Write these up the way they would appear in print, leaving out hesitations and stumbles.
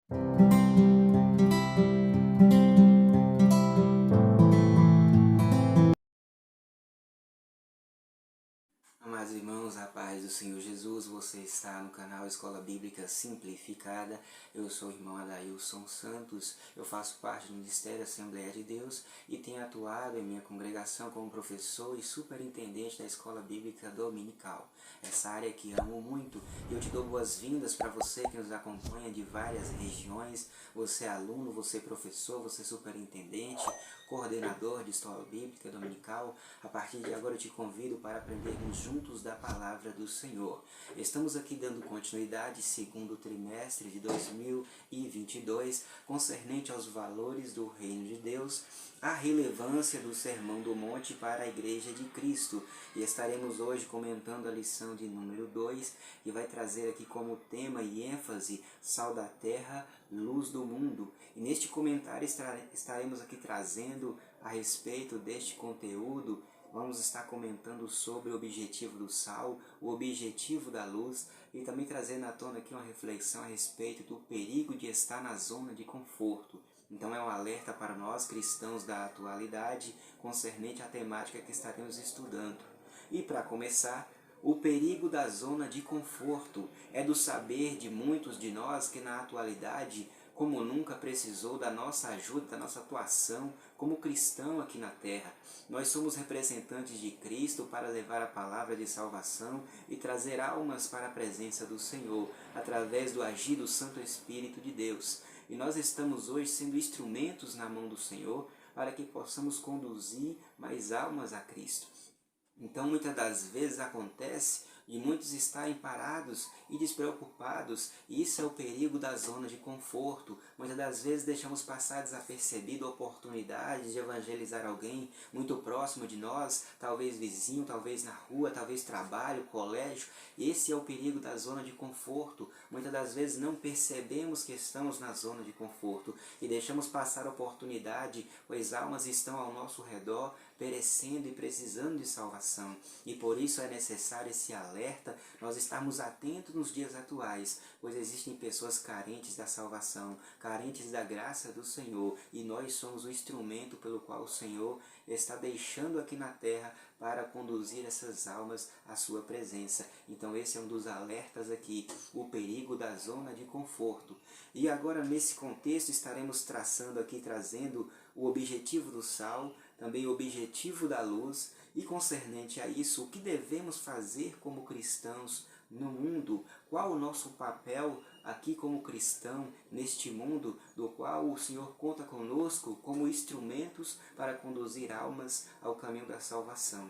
Amados irmãos, a paz do Senhor Jesus, você está no canal Escola Bíblica Simplificada. Eu sou o irmão Adailson Santos, eu faço parte do Ministério Assembleia de Deus e tenho atuado em minha congregação como professor e superintendente da Escola Bíblica Dominical. Essa área que amo muito, e eu te dou boas-vindas para você que nos acompanha de várias regiões, você é aluno, você é professor, você é superintendente, coordenador de Escola Bíblica Dominical. A partir de agora eu te convido para aprendermos juntos da Palavra do Senhor. Estamos aqui dando continuidade, segundo trimestre de 2022, concernente aos valores do Reino de Deus, a relevância do Sermão do Monte para a Igreja de Cristo. E estaremos hoje comentando a lição de número 2, que vai trazer aqui como tema e ênfase, sal da terra, luz do mundo. E neste comentário estaremos aqui trazendo a respeito deste conteúdo. Vamos estar comentando sobre o objetivo do sal, o objetivo da luz e também trazendo à tona aqui uma reflexão a respeito do perigo de estar na zona de conforto. Então é um alerta para nós cristãos da atualidade concernente à temática que estaremos estudando. E para começar, o perigo da zona de conforto é do saber de muitos de nós que na atualidade, como nunca precisou da nossa ajuda, da nossa atuação como cristão aqui na terra. Nós somos representantes de Cristo para levar a palavra de salvação e trazer almas para a presença do Senhor, através do agir do Santo Espírito de Deus. E nós estamos hoje sendo instrumentos na mão do Senhor para que possamos conduzir mais almas a Cristo. Então, muitas das vezes acontece de muitos estarem parados e despreocupados, e isso é o perigo da zona de conforto. Muitas das vezes deixamos passar desapercebido a oportunidade de evangelizar alguém muito próximo de nós, talvez vizinho, talvez na rua, talvez trabalho, colégio. Esse é o perigo da zona de conforto. Muitas das vezes não percebemos que estamos na zona de conforto e deixamos passar a oportunidade, pois almas estão ao nosso redor, perecendo e precisando de salvação. E por isso é necessário esse alerta, nós estarmos atentos nos dias atuais, pois existem pessoas carentes da salvação, carentes da graça do Senhor, e nós somos o instrumento pelo qual o Senhor está deixando aqui na terra para conduzir essas almas à sua presença. Então esse é um dos alertas aqui, o perigo da zona de conforto. E agora nesse contexto estaremos traçando aqui, trazendo o objetivo do sal, também o objetivo da luz e concernente a isso, o que devemos fazer como cristãos no mundo, qual o nosso papel aqui como cristão neste mundo do qual o Senhor conta conosco como instrumentos para conduzir almas ao caminho da salvação.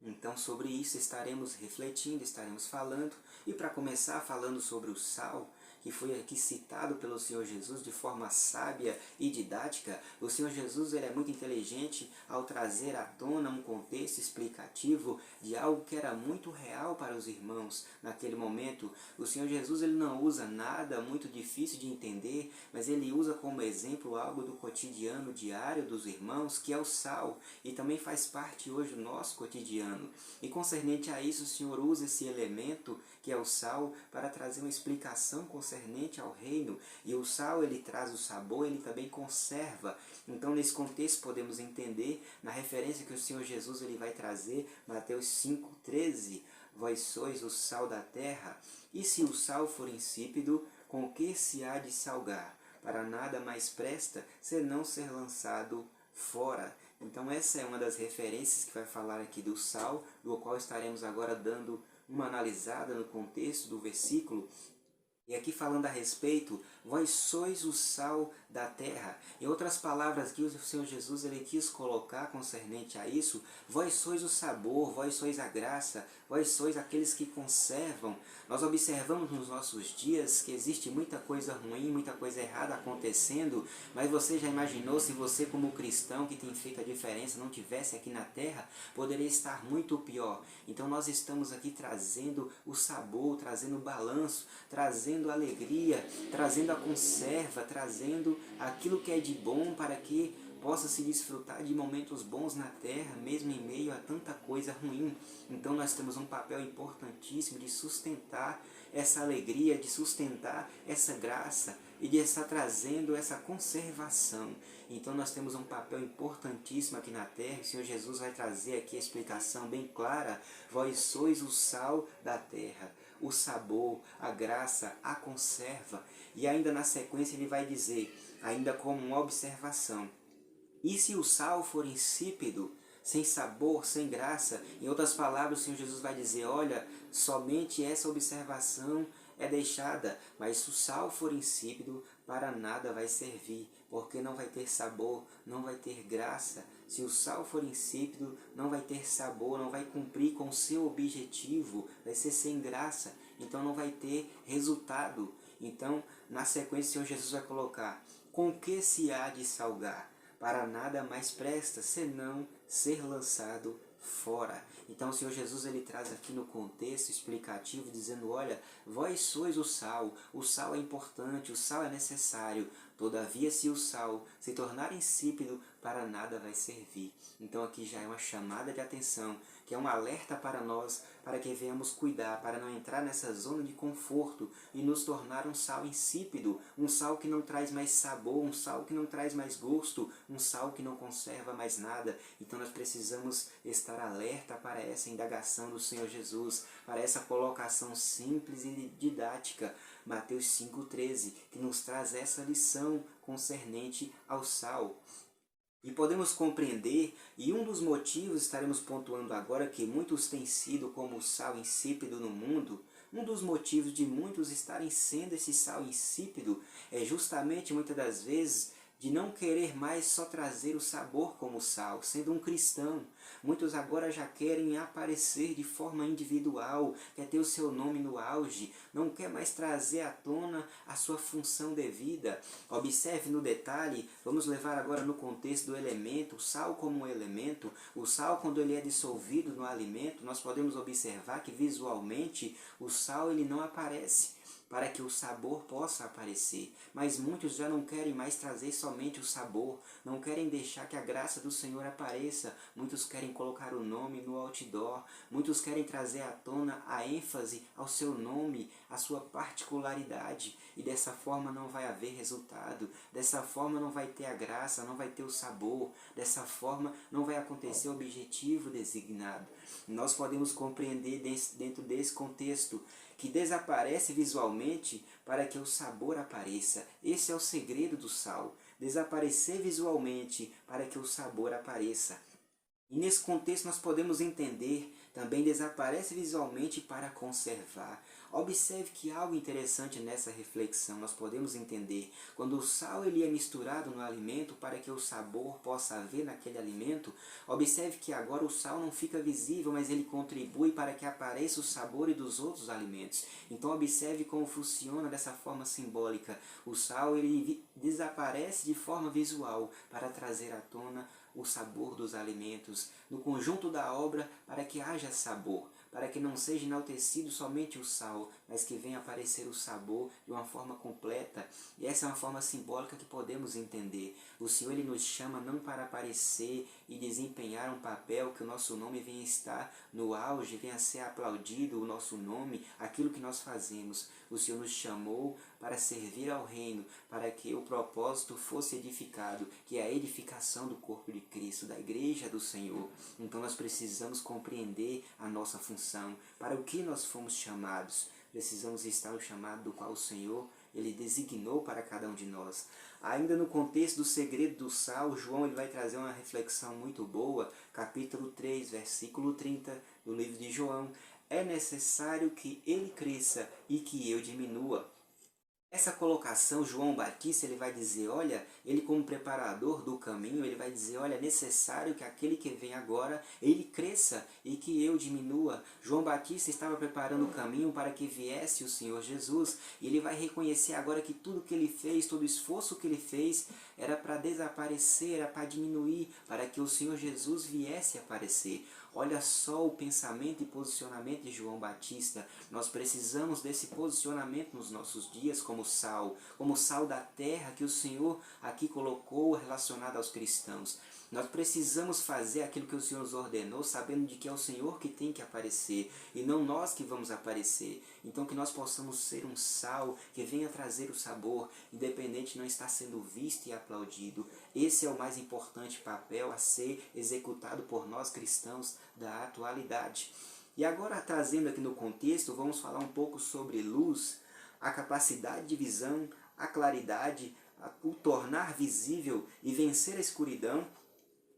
Então sobre isso estaremos refletindo, estaremos falando, e para começar falando sobre o sal, que foi aqui citado pelo Senhor Jesus de forma sábia e didática. O Senhor Jesus ele é muito inteligente ao trazer à tona um contexto explicativo de algo que era muito real para os irmãos naquele momento. O Senhor Jesus ele não usa nada muito difícil de entender, mas ele usa como exemplo algo do cotidiano diário dos irmãos, que é o sal, e também faz parte hoje do nosso cotidiano. E concernente a isso, o Senhor usa esse elemento, que é o sal, para trazer uma explicação concernente ao reino. E o sal ele traz o sabor, ele também conserva. Então nesse contexto podemos entender, na referência que o Senhor Jesus ele vai trazer, Mateus 5,13, vós sois o sal da terra, e se o sal for insípido, com que se há de salgar? Para nada mais presta, senão ser lançado fora. Então essa é uma das referências que vai falar aqui do sal, do qual estaremos agora dando uma analisada no contexto do versículo. E aqui falando a respeito, vós sois o sal da terra. Em outras palavras que o Senhor Jesus ele quis colocar concernente a isso, vós sois o sabor, vós sois a graça, vós sois aqueles que conservam. Nós observamos nos nossos dias que existe muita coisa ruim, muita coisa errada acontecendo, mas você já imaginou se você como cristão que tem feito a diferença não tivesse aqui na terra, poderia estar muito pior. Então nós estamos aqui trazendo o sabor, trazendo o balanço, trazendo alegria, trazendo a conserva, trazendo aquilo que é de bom para que possa se desfrutar de momentos bons na terra, mesmo em meio a tanta coisa ruim. Então nós temos um papel importantíssimo de sustentar essa alegria, de sustentar essa graça, e de estar trazendo essa conservação. Então nós temos um papel importantíssimo aqui na terra. O Senhor Jesus vai trazer aqui a explicação bem clara. Vós sois o sal da terra, o sabor, a graça, a conserva. E ainda na sequência ele vai dizer, ainda como uma observação, e se o sal for insípido, sem sabor, sem graça, em outras palavras o Senhor Jesus vai dizer, olha, somente essa observação é deixada, mas se o sal for insípido, para nada vai servir, porque não vai ter sabor, não vai ter graça. Se o sal for insípido, não vai ter sabor, não vai cumprir com o seu objetivo, vai ser sem graça, então não vai ter resultado. Então, na sequência, o Senhor Jesus vai colocar, com que se há de salgar? Para nada mais presta, senão ser lançado fora. Então o Senhor Jesus ele traz aqui no contexto explicativo, dizendo, olha, vós sois o sal é importante, o sal é necessário, todavia se o sal se tornar insípido, para nada vai servir. Então aqui já é uma chamada de atenção, que é um alerta para nós, para que venhamos cuidar, para não entrar nessa zona de conforto e nos tornar um sal insípido, um sal que não traz mais sabor, um sal que não traz mais gosto, um sal que não conserva mais nada. Então nós precisamos estar alerta para essa indagação do Senhor Jesus, para essa colocação simples e didática, Mateus 5,13, que nos traz essa lição concernente ao sal. E podemos compreender, e um dos motivos, estaremos pontuando agora, que muitos têm sido como o sal insípido no mundo, um dos motivos de muitos estarem sendo esse sal insípido é justamente, muitas das vezes, de não querer mais só trazer o sabor como sal, sendo um cristão. Muitos agora já querem aparecer de forma individual, quer ter o seu nome no auge, não quer mais trazer à tona a sua função devida. Observe no detalhe, vamos levar agora no contexto do elemento, o sal como um elemento. O sal, quando ele é dissolvido no alimento, nós podemos observar que visualmente o sal ele não aparece, para que o sabor possa aparecer. Mas muitos já não querem mais trazer somente o sabor, não querem deixar que a graça do Senhor apareça. Muitos querem colocar o nome no outdoor, muitos querem trazer à tona a ênfase ao seu nome, a sua particularidade, e dessa forma não vai haver resultado, dessa forma não vai ter a graça, não vai ter o sabor, dessa forma não vai acontecer o objetivo designado. Nós podemos compreender dentro desse contexto que desaparece visualmente para que o sabor apareça. Esse é o segredo do sal, desaparecer visualmente para que o sabor apareça. E nesse contexto nós podemos entender, também desaparece visualmente para conservar. Observe que algo interessante nessa reflexão nós podemos entender. Quando o sal ele é misturado no alimento para que o sabor possa haver naquele alimento, observe que agora o sal não fica visível, mas ele contribui para que apareça o sabor dos outros alimentos. Então observe como funciona dessa forma simbólica. O sal ele desaparece de forma visual para trazer à tona o sabor dos alimentos, no conjunto da obra, para que haja sabor, para que não seja enaltecido somente o sal, mas que venha aparecer o sabor de uma forma completa. E essa é uma forma simbólica que podemos entender. O Senhor ele nos chama não para aparecer e desempenhar um papel que o nosso nome venha estar no auge, venha ser aplaudido o nosso nome, aquilo que nós fazemos. O Senhor nos chamou para servir ao reino, para que o propósito fosse edificado, que é a edificação do corpo de Cristo, da igreja do Senhor. Então nós precisamos compreender a nossa função, para o que nós fomos chamados. Precisamos estar no chamado do qual o Senhor ele designou para cada um de nós. Ainda no contexto do segredo do sal, João ele vai trazer uma reflexão muito boa, capítulo 3, versículo 30 do livro de João. É necessário que ele cresça e que eu diminua. Essa colocação, João Batista, ele vai dizer, olha, ele como preparador do caminho, ele vai dizer, olha, é necessário que aquele que vem agora, ele cresça e que eu diminua. João Batista estava preparando o caminho para que viesse o Senhor Jesus, e ele vai reconhecer agora que tudo que ele fez, todo o esforço que ele fez, era para desaparecer, era para diminuir, para que o Senhor Jesus viesse a aparecer. Olha só o pensamento e posicionamento de João Batista. Nós precisamos desse posicionamento nos nossos dias como sal da terra que o Senhor aqui colocou relacionado aos cristãos. Nós precisamos fazer aquilo que o Senhor nos ordenou, sabendo de que é o Senhor que tem que aparecer, e não nós que vamos aparecer. Então que nós possamos ser um sal que venha trazer o sabor, independente de não estar sendo visto e aplaudido. Esse é o mais importante papel a ser executado por nós cristãos da atualidade. E agora, trazendo aqui no contexto, vamos falar um pouco sobre luz, a capacidade de visão, a claridade, o tornar visível e vencer a escuridão,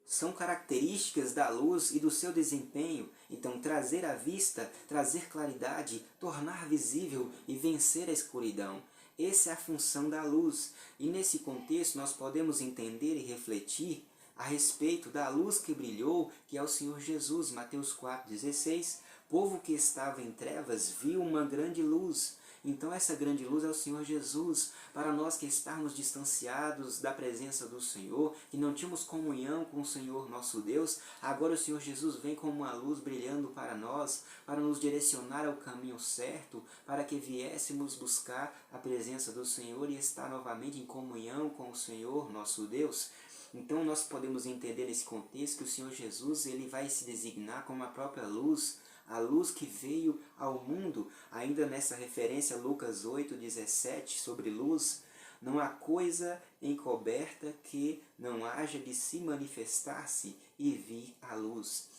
são características da luz e do seu desempenho. Então, trazer à vista, trazer claridade, tornar visível e vencer a escuridão. Essa é a função da luz. E nesse contexto nós podemos entender e refletir a respeito da luz que brilhou, que é o Senhor Jesus. Mateus 4,16. Povo que estava em trevas viu uma grande luz. Então essa grande luz é o Senhor Jesus, para nós que estamos distanciados da presença do Senhor, que não tínhamos comunhão com o Senhor nosso Deus, agora o Senhor Jesus vem como uma luz brilhando para nós, para nos direcionar ao caminho certo, para que viéssemos buscar a presença do Senhor e estar novamente em comunhão com o Senhor nosso Deus. Então nós podemos entender nesse contexto que o Senhor Jesus ele vai se designar como a própria luz, a luz que veio ao mundo. Ainda nessa referência, Lucas 8,17, sobre luz, não há coisa encoberta que não haja de se manifestar-se e vir à luz.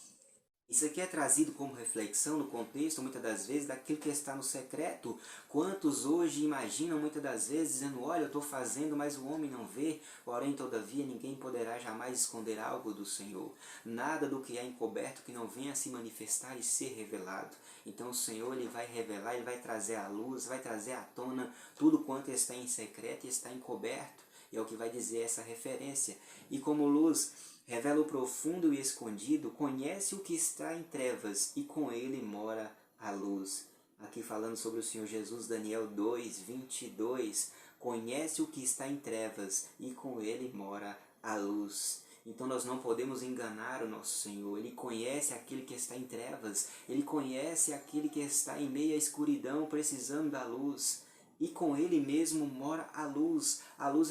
Isso aqui é trazido como reflexão no contexto, muitas das vezes, daquilo que está no secreto. Quantos hoje imaginam, muitas das vezes, dizendo, olha, eu estou fazendo, mas o homem não vê, porém, todavia, ninguém poderá jamais esconder algo do Senhor. Nada do que é encoberto que não venha a se manifestar e ser revelado. Então o Senhor ele vai revelar, ele vai trazer à luz, vai trazer à tona tudo quanto está em secreto e está encoberto. E é o que vai dizer essa referência. E como luz revela o profundo e escondido, conhece o que está em trevas, e com ele mora a luz. Aqui falando sobre o Senhor Jesus, Daniel 2:22, conhece o que está em trevas, e com ele mora a luz. Então nós não podemos enganar o nosso Senhor. Ele conhece aquele que está em trevas, ele conhece aquele que está em meio à escuridão, precisando da luz. E com ele mesmo mora a luz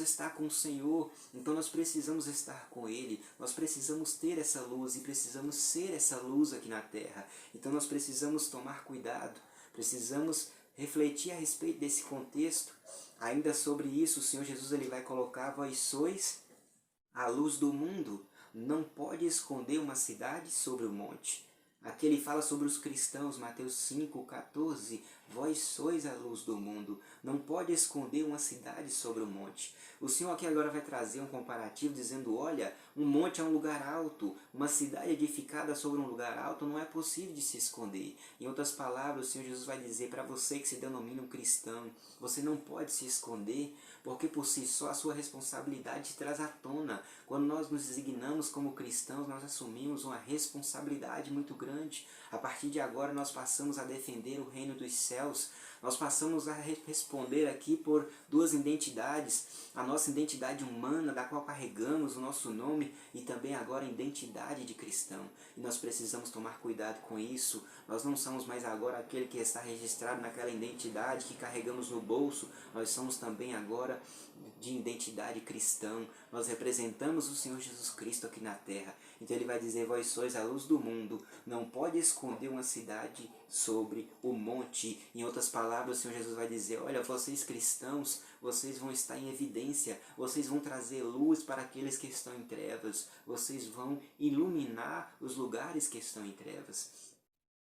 está com o Senhor, então nós precisamos estar com ele, nós precisamos ter essa luz e precisamos ser essa luz aqui na terra. Então nós precisamos tomar cuidado, precisamos refletir a respeito desse contexto. Ainda sobre isso, o Senhor Jesus ele vai colocar, vós sois a luz do mundo, não pode esconder uma cidade sobre o monte. Aqui ele fala sobre os cristãos, Mateus 5,14, vós sois a luz do mundo, não pode esconder uma cidade sobre o monte. O Senhor aqui agora vai trazer um comparativo dizendo, olha, um monte é um lugar alto, uma cidade edificada sobre um lugar alto não é possível de se esconder. Em outras palavras, o Senhor Jesus vai dizer para você que se denomina um cristão, você não pode se esconder, porque por si só a sua responsabilidade te traz à tona. Quando nós nos designamos como cristãos, nós assumimos uma responsabilidade muito grande. A partir de agora nós passamos a defender o reino dos céus, nós passamos a responder aqui por duas identidades, a nossa identidade humana, da qual carregamos o nosso nome, e também agora a identidade de cristão. E nós precisamos tomar cuidado com isso. Nós não somos mais agora aquele que está registrado naquela identidade que carregamos no bolso, nós somos também agora de identidade cristã. Nós representamos o Senhor Jesus Cristo aqui na terra. Então ele vai dizer, vós sois a luz do mundo, não pode esconder uma cidade sobre o monte. Em outras palavras, o Senhor Jesus vai dizer, olha, vocês cristãos, vocês vão estar em evidência, vocês vão trazer luz para aqueles que estão em trevas, vocês vão iluminar os lugares que estão em trevas.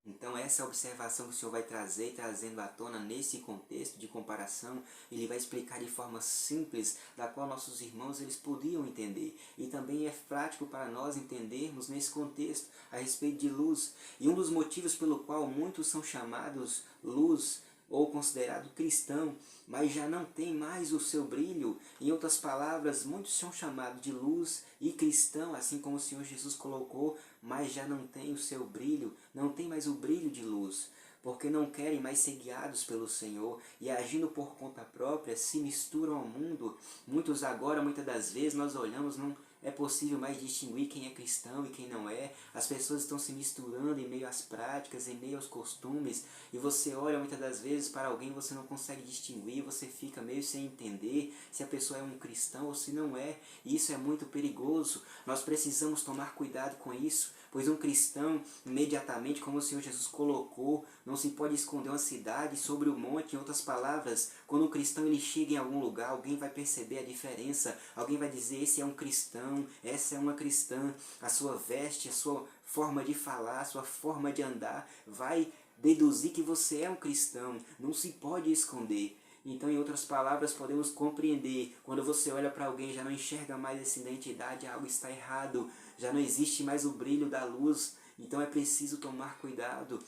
Então essa observação que o Senhor vai trazer, trazendo à tona nesse contexto de comparação, ele vai explicar de forma simples, da qual nossos irmãos eles podiam entender. E também é prático para nós entendermos nesse contexto a respeito de luz. E um dos motivos pelo qual muitos são chamados luz, ou considerado cristão, mas já não tem mais o seu brilho. Em outras palavras, muitos são chamados de luz e cristão, assim como o Senhor Jesus colocou, mas já não tem o seu brilho, não tem mais o brilho de luz, porque não querem mais ser guiados pelo Senhor e agindo por conta própria se misturam ao mundo. Muitos agora, muitas das vezes, nós olhamos, é possível mais distinguir quem é cristão e quem não é. As pessoas estão se misturando em meio às práticas, em meio aos costumes, e você olha muitas das vezes para alguém e você não consegue distinguir, você fica meio sem entender se a pessoa é um cristão ou se não é, e isso é muito perigoso. Nós precisamos tomar cuidado com isso, pois um cristão, imediatamente, como o Senhor Jesus colocou, não se pode esconder uma cidade sobre o monte. Em outras palavras, quando um cristão ele chega em algum lugar, alguém vai perceber a diferença, alguém vai dizer, esse é um cristão, essa é uma cristã, a sua veste, a sua forma de falar, a sua forma de andar, vai deduzir que você é um cristão, não se pode esconder. Então, em outras palavras, podemos compreender, quando você olha para alguém e já não enxerga mais essa identidade, algo está errado, já não existe mais o brilho da luz, então é preciso tomar cuidado.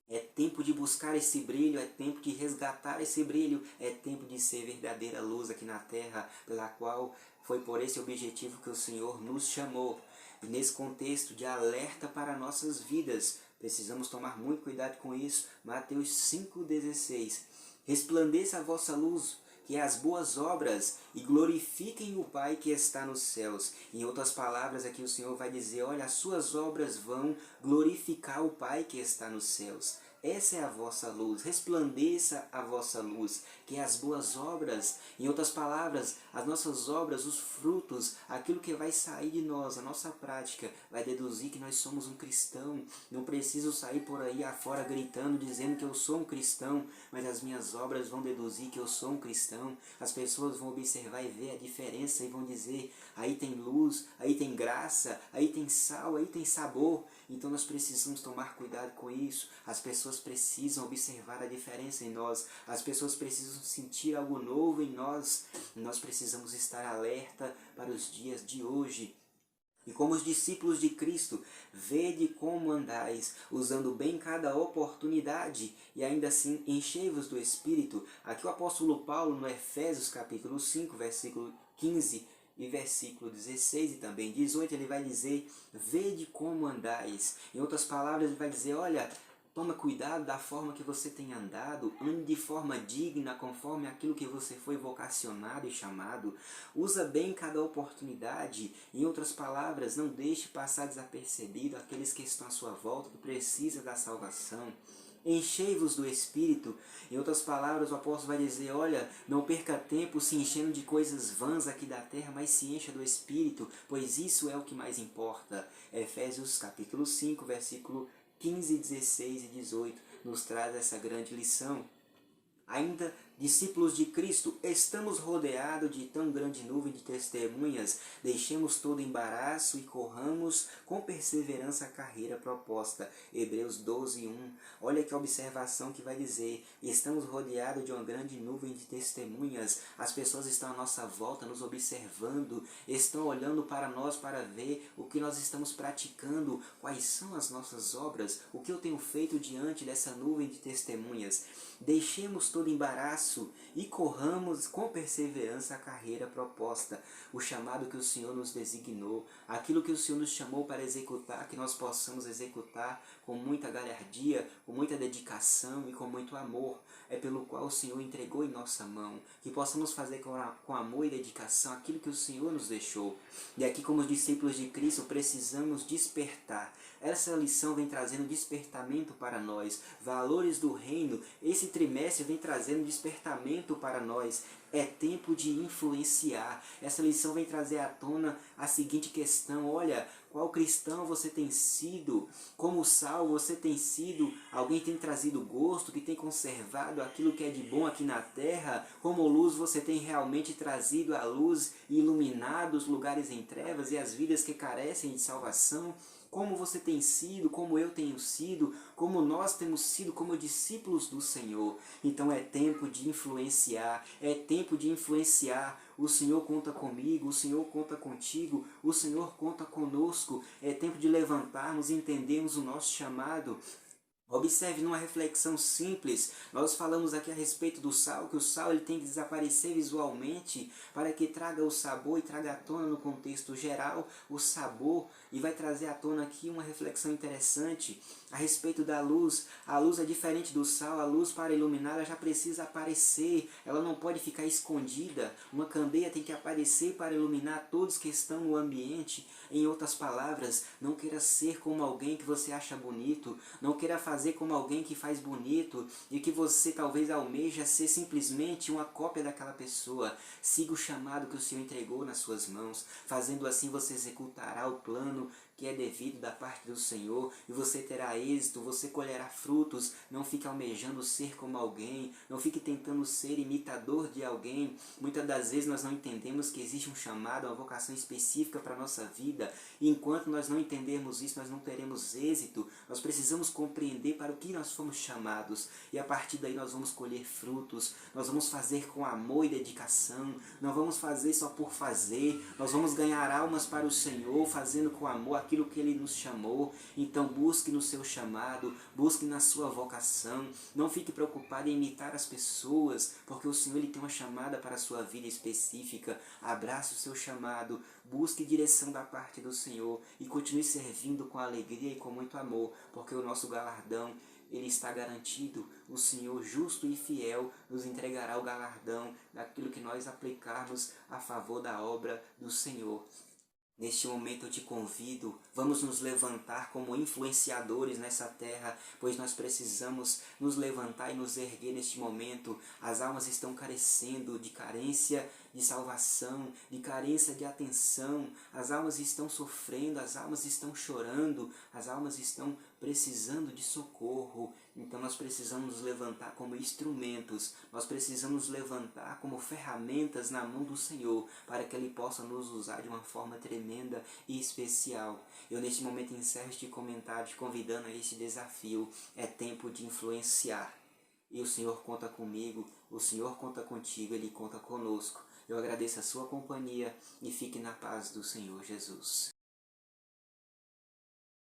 É tempo de buscar esse brilho, é tempo de resgatar esse brilho, é tempo de ser verdadeira luz aqui na terra, pela qual foi por esse objetivo que o Senhor nos chamou. E nesse contexto de alerta para nossas vidas, precisamos tomar muito cuidado com isso. Mateus 5,16. Resplandeça a vossa luz, que é as boas obras, e glorifiquem o Pai que está nos céus. Em outras palavras, aqui o Senhor vai dizer, olha, as suas obras vão glorificar o Pai que está nos céus. Essa é a vossa luz, resplandeça a vossa luz, que é as boas obras. Em outras palavras, as nossas obras, os frutos, aquilo que vai sair de nós, a nossa prática, vai deduzir que nós somos um cristão. Não preciso sair por aí afora gritando, dizendo que eu sou um cristão, mas as minhas obras vão deduzir que eu sou um cristão. As pessoas vão observar e ver a diferença e vão dizer, aí tem luz, aí tem graça, aí tem sal, aí tem sabor. Então nós precisamos tomar cuidado com isso. As pessoas precisam observar a diferença em nós. As pessoas precisam sentir algo novo em nós. Nós precisamos estar alerta para os dias de hoje. E como os discípulos de Cristo, vede como andais, usando bem cada oportunidade, e ainda assim enchei-vos do Espírito. Aqui o apóstolo Paulo, no Efésios capítulo 5, versículo 15 e versículo 16 e também 18, ele vai dizer, vede como andais. Em outras palavras, ele vai dizer, olha, toma cuidado da forma que você tem andado, ande de forma digna, conforme aquilo que você foi vocacionado e chamado. Usa bem cada oportunidade. Em outras palavras, não deixe passar desapercebido aqueles que estão à sua volta, que precisam da salvação. Enchei-vos do Espírito. Em outras palavras, o apóstolo vai dizer, olha, não perca tempo se enchendo de coisas vãs aqui da terra, mas se encha do Espírito, pois isso é o que mais importa. Efésios capítulo 5, versículo 15, 16 e 18 nos traz essa grande lição. Ainda, discípulos de Cristo, estamos rodeados de tão grande nuvem de testemunhas, deixemos todo embaraço e corramos com perseverança a carreira proposta. Hebreus 12, 1. Olha que observação que vai dizer, estamos rodeados de uma grande nuvem de testemunhas, as pessoas estão à nossa volta nos observando, estão olhando para nós para ver o que nós estamos praticando, quais são as nossas obras, o que eu tenho feito diante dessa nuvem de testemunhas. Deixemos todo embaraço e corramos com perseverança a carreira proposta, o chamado que o Senhor nos designou, aquilo que o Senhor nos chamou para executar, que nós possamos executar com muita galhardia, com muita dedicação e com muito amor. É pelo qual o Senhor entregou em nossa mão, que possamos fazer com amor e dedicação aquilo que o Senhor nos deixou. E aqui, como os discípulos de Cristo, precisamos despertar. Essa lição vem trazendo despertamento para nós, valores do reino. Esse trimestre vem trazendo despertamento para nós. É tempo de influenciar. Essa lição vem trazer à tona a seguinte questão, olha, qual cristão você tem sido? Como sal você tem sido? Alguém tem trazido gosto, que tem conservado aquilo que é de bom aqui na terra? Como luz você tem realmente trazido a luz e iluminado os lugares em trevas e as vidas que carecem de salvação? Como você tem sido, como eu tenho sido, como nós temos sido como discípulos do Senhor. Então é tempo de influenciar, é tempo de influenciar. O Senhor conta comigo, o Senhor conta contigo, o Senhor conta conosco. É tempo de levantarmos e entendermos o nosso chamado. Observe numa reflexão simples, nós falamos aqui a respeito do sal, que o sal ele tem que desaparecer visualmente para que traga o sabor e traga à tona no contexto geral o sabor, e vai trazer à tona aqui uma reflexão interessante a respeito da luz. A luz é diferente do sal, a luz para iluminar ela já precisa aparecer, ela não pode ficar escondida. Uma candeia tem que aparecer para iluminar todos que estão no ambiente. Em outras palavras, não queira ser como alguém que você acha bonito, não queira fazer como alguém que faz bonito e que você talvez almeja ser simplesmente uma cópia daquela pessoa. Siga o chamado que o Senhor entregou nas suas mãos. Fazendo assim você executará o plano que é devido da parte do Senhor, e você terá êxito, você colherá frutos. Não fique almejando ser como alguém, não fique tentando ser imitador de alguém. Muitas das vezes nós não entendemos que existe um chamado, uma vocação específica para a nossa vida, e enquanto nós não entendermos isso, nós não teremos êxito. Nós precisamos compreender para o que nós fomos chamados, e a partir daí nós vamos colher frutos. Nós vamos fazer com amor e dedicação, não vamos fazer só por fazer, nós vamos ganhar almas para o Senhor, fazendo com amor aquilo que Ele nos chamou. Então busque no seu chamado, busque na sua vocação, não fique preocupado em imitar as pessoas, porque o Senhor ele tem uma chamada para a sua vida específica. Abrace o seu chamado, busque direção da parte do Senhor e continue servindo com alegria e com muito amor, porque o nosso galardão ele está garantido. O Senhor justo e fiel nos entregará o galardão daquilo que nós aplicarmos a favor da obra do Senhor. Neste momento eu te convido, vamos nos levantar como influenciadores nessa terra, pois nós precisamos nos levantar e nos erguer neste momento. As almas estão carecendo de carência de salvação, de carência de atenção. As almas estão sofrendo, as almas estão chorando, as almas estão precisando de socorro. Então nós precisamos nos levantar como instrumentos, nós precisamos nos levantar como ferramentas na mão do Senhor, para que Ele possa nos usar de uma forma tremenda e especial. Eu neste momento encerro este comentário te convidando a este desafio. É tempo de influenciar. E o Senhor conta comigo, o Senhor conta contigo, Ele conta conosco. Eu agradeço a sua companhia e fique na paz do Senhor Jesus.